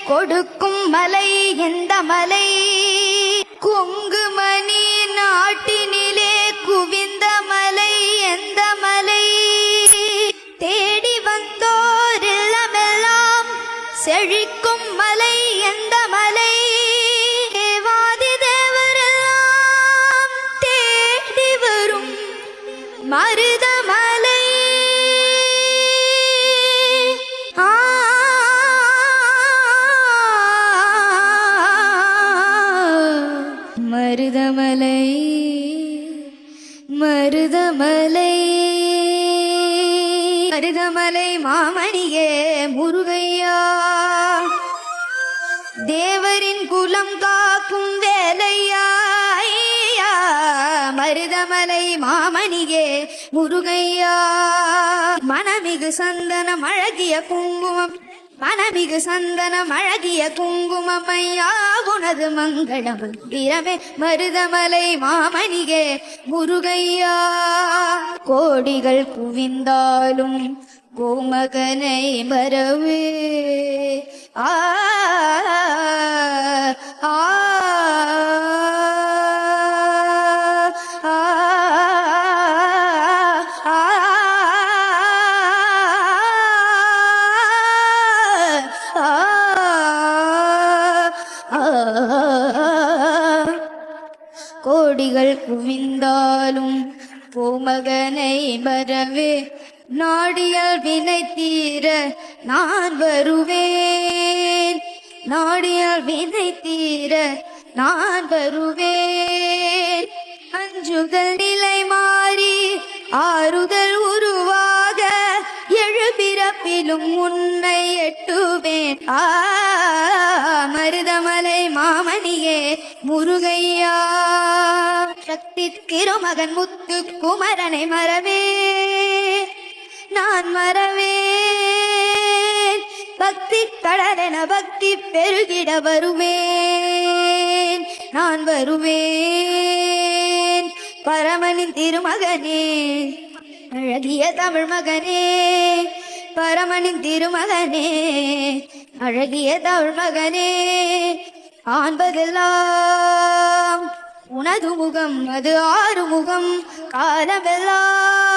கொடுக்கும் மலை எந்த மலை? குங்குமணி நாட்டினிலே குவிந்த மலை எந்த மலை? தேடி வந்தோர் இல்லமெல்லாம் செழிக்கும் மலை எந்த மலை? தேவாதி தேவரெல்லாம் தேடி வரும் மருதமலை. மருதமலை மருதமலை மருதமலை மாமணியே முருகையா, தேவரின் குலம் காக்கும் வேலையா. மருதமலை மாமணியே முருகையா, மனமிகு சந்தனம் அழகிய குங்குமம், மனமிகு சந்தனம் அழகிய குங்குமம் ஐயா உனது மங்களம் மந்திரமே. மருதமலை மாமணியே முருகையா, கோடிகள் குவிந்தாலும் கோமகனை மறவே. ஆ ஆ கோடிகள் குவிந்தாலும் பூமகனை வரவே. நாடியால் வினை தீர நான் வருவேன், நாடியால் வினை தீர நான் வருவேன். அஞ்சுதல் நிலை மாறி ஆறுதல் உருவாக எழுபிறப்பிலும் உன்னை எட்டுவேன். மருதமலை மாமணியே முருகையா, சக்தி திருமகன் முத்து குமரனை மறவே நான் மறவேன். பக்தி கடலென பக்தி பெருகிட வருவேன் நான் வருவேன். பரமனின் திருமகனே அழகிய தமிழ் மகனே, பரமனின் திருமகனே அழகிய தமிழ் மகனே. ஆண்பதெல்லாம் உனது முகம் அது ஆறுமுகம், காலமெல்லாம்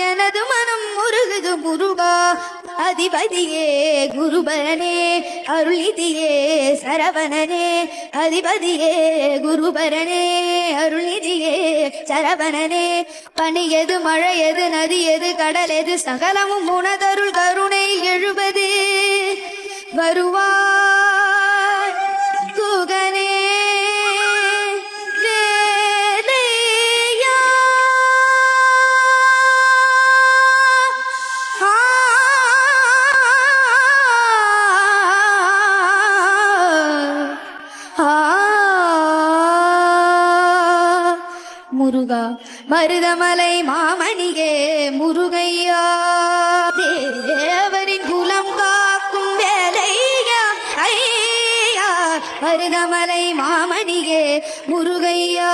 எனது மனம் முருகுது முருகா. அதிபதியே குருபரனே அருள்நிதியே சரவணனே, அதிபதியே குருபரனே அருள்நிதியே சரவணனே. பனியது மழையது நதியது கடலெது சகலமும் உனதருள் கருணை எழுபது. வருவாய் குகனே முருகா. மருதமலை மாமணியே முருகையா, தேவரின் குலம் காக்கும் வேலையா ஐயா. மருதமலை மாமணியே முருகையா.